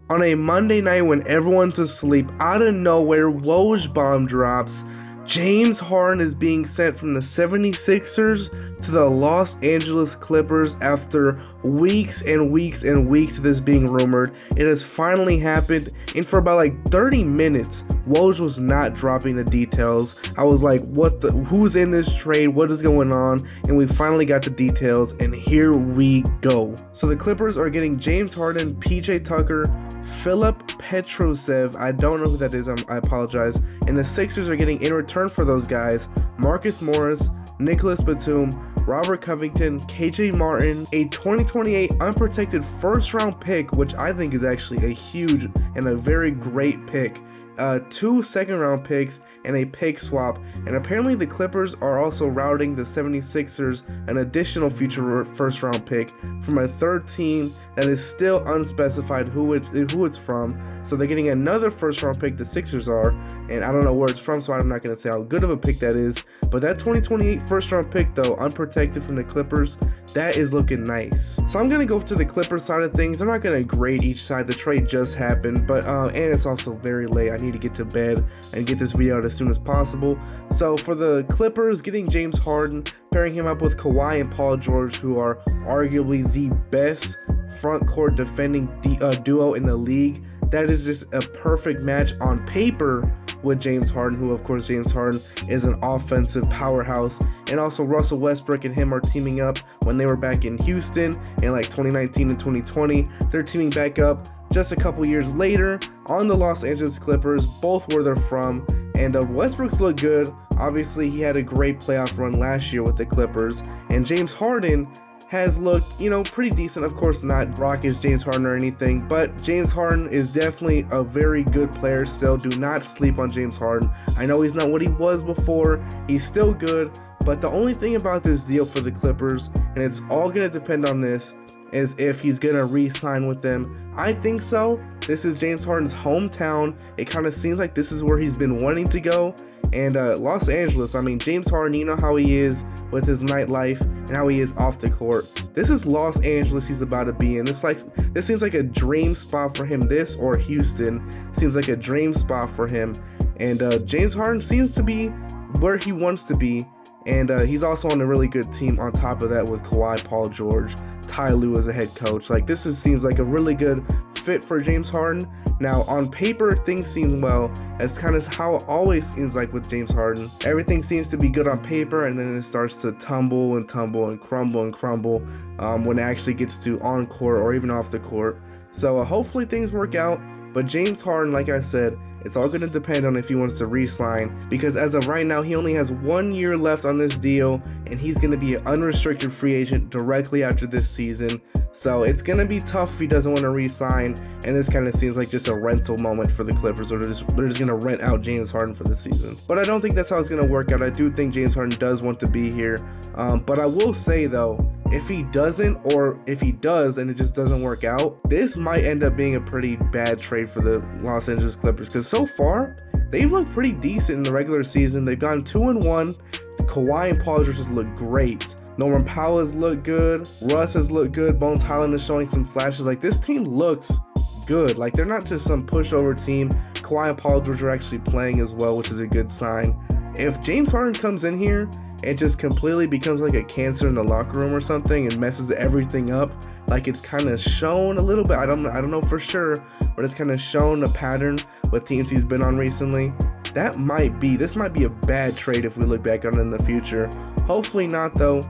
On a Monday night when everyone's asleep, out of nowhere, Woj bomb drops. James Harden is being sent from the 76ers to the Los Angeles Clippers after weeks and weeks and weeks of this being rumored. It has finally happened, and for about like 30 minutes, Woj was not dropping the details. I was like, who's in this trade? What is going on? And we finally got the details, and here we go. So the Clippers are getting James Harden, PJ Tucker, Philip Petrusev, I don't know who that is, I apologize, and the Sixers are getting in return for those guys Marcus Morris, Nicholas Batum, Robert Covington, KJ Martin, a 2028 unprotected first round pick, which I think is actually a huge and a very great pick, 2 second round picks, and a pick swap. And apparently the Clippers are also routing the 76ers an additional future first round pick from a third team that is still unspecified who it's from. So they're getting another first round pick, the Sixers are, and I don't know where it's from, so I'm not going to say how good of a pick that is. But that 2028 first round pick, though, unprotected from the Clippers, that is looking nice. So I'm going to go to the Clippers side of things. I'm not going to grade each side. The trade just happened, but and it's also very late. I need to get to bed and get this video out as soon as possible. So for the Clippers, getting James Harden, pairing him up with Kawhi and Paul George, who are arguably the best front court defending duo in the league. That is just a perfect match on paper with James Harden, who of course James Harden is an offensive powerhouse, and also Russell Westbrook and him are teaming up when they were back in Houston in like 2019 and 2020. They're teaming back up just a couple years later on the Los Angeles Clippers, both where they're from, and Westbrook's look good. Obviously, he had a great playoff run last year with the Clippers, and James Harden has looked, pretty decent. Of course, not Rockets James Harden or anything, but James Harden is definitely a very good player still. Do not sleep on James Harden. I know he's not what he was before. He's still good, but the only thing about this deal for the Clippers, and it's all going to depend on this, is if he's going to re-sign with them. I think so. This is James Harden's hometown. It kind of seems like this is where he's been wanting to go. And Los Angeles, I mean, James Harden, you know how he is with his nightlife and how he is off the court. This is Los Angeles he's about to be in. This seems like a dream spot for him. This or Houston seems like a dream spot for him. And James Harden seems to be where he wants to be. And he's also on a really good team on top of that with Kawhi, Paul George, Ty Lue as a head coach. Like, this seems like a really good fit for James Harden. Now, on paper, things seem well. That's kind of how it always seems like with James Harden. Everything seems to be good on paper, and then it starts to tumble and tumble and crumble when it actually gets to on court or even off the court. So hopefully things work out. But James Harden, like I said, it's all going to depend on if he wants to re-sign, because as of right now, he only has 1 year left on this deal, and he's going to be an unrestricted free agent directly after this season. So it's going to be tough if he doesn't want to re-sign, and this kind of seems like just a rental moment for the Clippers, or they're just going to rent out James Harden for the season. But I don't think that's how it's going to work out. I do think James Harden does want to be here, but I will say, though, if he doesn't, or if he does and it just doesn't work out, this might end up being a pretty bad trade for the Los Angeles Clippers, because so far they've looked pretty decent in the regular season. They've gone 2-1. Kawhi and Paul George just look great. Norman Powell has looked good. Russ has looked good. Bones Highland is showing some flashes. Like, this team looks good. Like, they're not just some pushover team. Kawhi and Paul George are actually playing as well, which is a good sign. If James Harden comes in here and just completely becomes like a cancer in the locker room or something and messes everything up, like it's kind of shown a little bit, I don't know for sure, but it's kind of shown a pattern with teams he's been on recently, this might be a bad trade if we look back on it in the future. Hopefully not, though,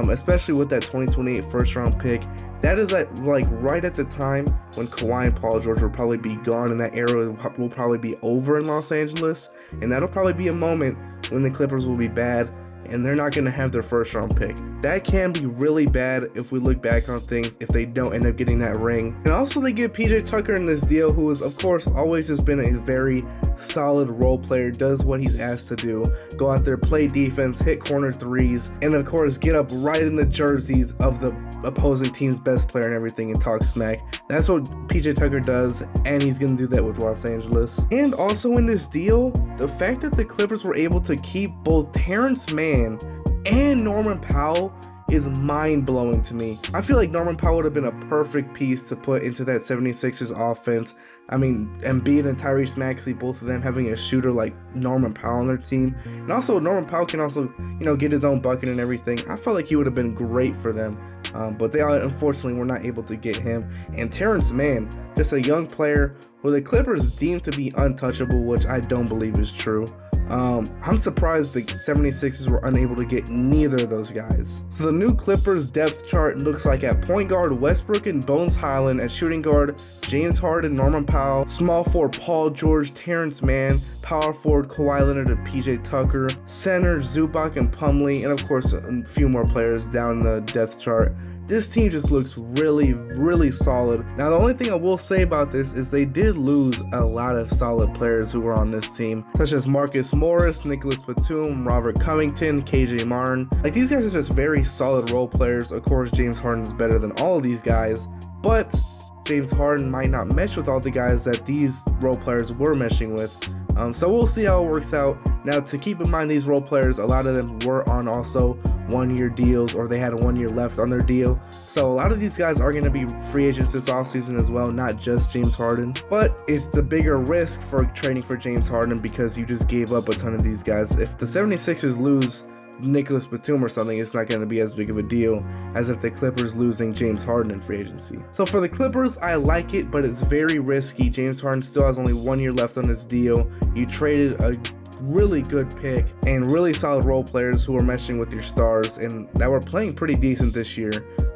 especially with that 2028 first round pick. That is like right at the time when Kawhi and Paul George will probably be gone, and that era will probably be over in Los Angeles, and that'll probably be a moment when the Clippers will be bad and they're not going to have their first round pick. That can be really bad if we look back on things, if they don't end up getting that ring. And also they get PJ Tucker in this deal, who is of course always has been a very solid role player, does what he's asked to do, go out there, play defense, hit corner threes, and of course get up right in the jerseys of the opposing team's best player and everything and talk smack. That's what PJ Tucker does, and he's going to do that with Los Angeles. And also in this deal, the fact that the Clippers were able to keep both Terrence Mann and Norman Powell is mind-blowing to me. I feel like Norman Powell would have been a perfect piece to put into that 76ers offense. I mean, Embiid and Tyrese Maxey, both of them having a shooter like Norman Powell on their team. And also, Norman Powell can also, get his own bucket and everything. I felt like he would have been great for them. But they unfortunately were not able to get him. And Terrence Mann, just a young player who the Clippers deemed to be untouchable, which I don't believe is true. I'm surprised the 76ers were unable to get neither of those guys. So the new Clippers depth chart looks like at point guard Westbrook and Bones Highland, at shooting guard James Harden, Norman Powell, small forward Paul George, Terrence Mann, power forward Kawhi Leonard and PJ Tucker, center Zubac and Plumlee, and of course a few more players down the depth chart. This team just looks really, really solid. Now, the only thing I will say about this is they did lose a lot of solid players who were on this team, such as Marcus Morris, Nicholas Batum, Robert Covington, KJ Martin. Like, these guys are just very solid role players. Of course, James Harden is better than all of these guys, but James Harden might not mesh with all the guys that these role players were meshing with. So we'll see how it works out. Now, to keep in mind, these role players, a lot of them were on also one-year deals, or they had 1 year left on their deal. So a lot of these guys are going to be free agents this offseason as well, not just James Harden. But it's the bigger risk for trading for James Harden because you just gave up a ton of these guys. If the 76ers lose Nicholas Batum or something, it's not going to be as big of a deal as if the Clippers losing James Harden in free agency. So for the Clippers, I like it, but it's very risky. James Harden still has only 1 year left on his deal. You traded a really good pick and really solid role players who are meshing with your stars and that were playing pretty decent this year.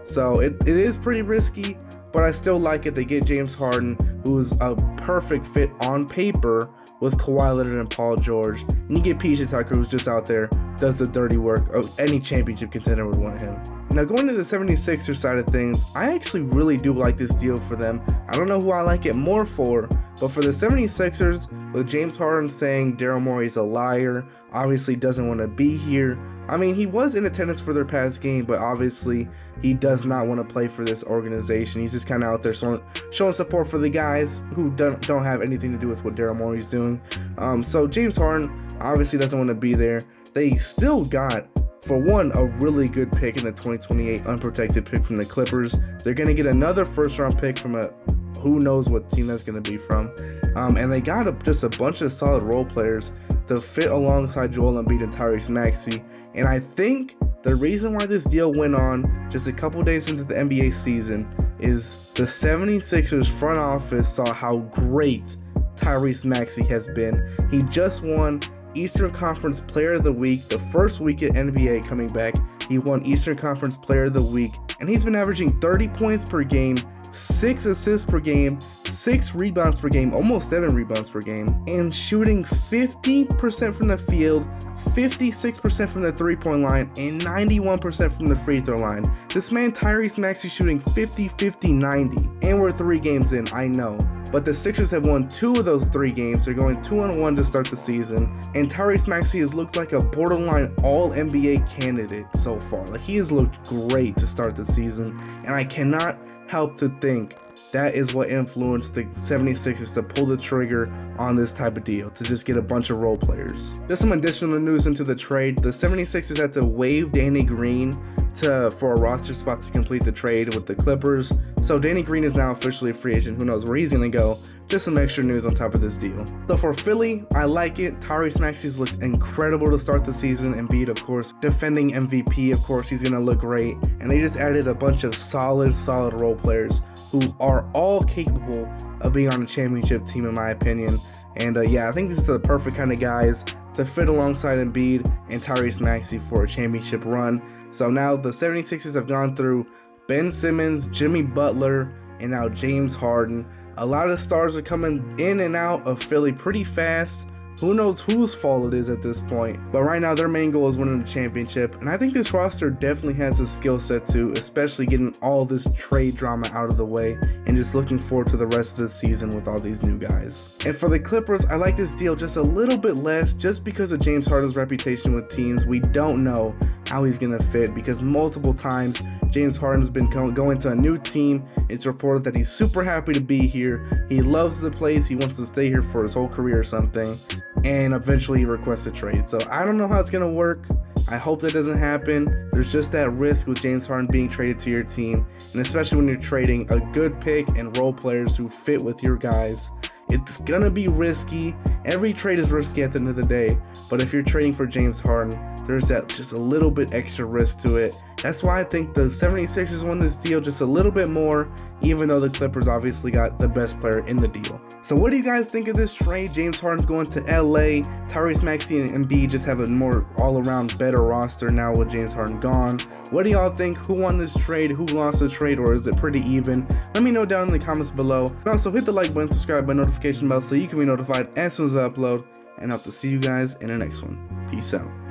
So it is pretty risky, but I still like it. They get James Harden, who's a perfect fit on paper with Kawhi Leonard and Paul George, and you get PJ Tucker, who's just out there, does the dirty work. Any championship contender would want him. Now, going to the 76ers side of things, I actually really do like this deal for them. I don't know who I like it more for, but for the 76ers, with James Harden saying Daryl Morey's a liar, obviously doesn't want to be here. I mean, he was in attendance for their past game, but obviously he does not want to play for this organization. He's just kind of out there showing support for the guys who don't have anything to do with what Daryl Morey's doing. So James Harden obviously doesn't want to be there. They still got, for one, a really good pick in the 2028 unprotected pick from the Clippers. They're going to get another first-round pick from a who knows what team that's going to be from. And they got just a bunch of solid role players to fit alongside Joel Embiid and Tyrese Maxey. And I think the reason why this deal went on just a couple days into the NBA season is the 76ers front office saw how great Tyrese Maxey has been. He just won Eastern Conference Player of the Week, the first week at NBA coming back. He won Eastern Conference Player of the Week, and he's been averaging 30 points per game, 6 assists per game, 6 rebounds per game, almost 7 rebounds per game, and shooting 50% from the field, 56% from the three-point line, and 91% from the free throw line. This man Tyrese Maxey shooting 50-50-90, and we're 3 games in, I know. But the Sixers have won 2 of those 3 games. They're going 2-1 to start the season. And Tyrese Maxey has looked like a borderline all-NBA candidate so far. Like, he has looked great to start the season. And I cannot help to think that is what influenced the 76ers to pull the trigger on this type of deal, to just get a bunch of role players. Just some additional news into the trade. The 76ers had to waive Danny Green for a roster spot to complete the trade with the Clippers. So Danny Green is now officially a free agent. Who knows where he's going to go? Just some extra news on top of this deal. So for Philly, I like it. Tyrese Maxey's looked incredible to start the season. Embiid, of course, defending MVP, of course, he's going to look great. And they just added a bunch of solid role players who are all capable of being on a championship team, in my opinion. And yeah, I think this is the perfect kind of guys to fit alongside Embiid and Tyrese Maxey for a championship run. So now the 76ers have gone through Ben Simmons, Jimmy Butler, and now James Harden. A lot of stars are coming in and out of Philly pretty fast. Who knows whose fault it is at this point, but right now their main goal is winning the championship, and I think this roster definitely has a skill set too, especially getting all this trade drama out of the way and just looking forward to the rest of the season with all these new guys. And for the Clippers, I like this deal just a little bit less just because of James Harden's reputation with teams. We don't know how he's going to fit because multiple times James Harden's been going to a new team. It's reported that he's super happy to be here. He loves the place. He wants to stay here for his whole career or something. And eventually he requests a trade. So I don't know how it's going to work. I hope that doesn't happen. There's just that risk with James Harden being traded to your team, and especially when you're trading a good pick and role players who fit with your guys. It's gonna be risky. Every trade is risky at the end of the day, but if you're trading for James Harden, there's that just a little bit extra risk to it. That's why I think the 76ers won this deal just a little bit more, even though the Clippers obviously got the best player in the deal. So what do you guys think of this trade? James Harden's going to LA. Tyrese Maxey and Embiid just have a more all-around better roster now with James Harden gone. What do y'all think? Who won this trade? Who lost this trade? Or is it pretty even? Let me know down in the comments below. And also hit the like button, subscribe by notification bell so you can be notified as soon as I upload. And I hope to see you guys in the next one. Peace out.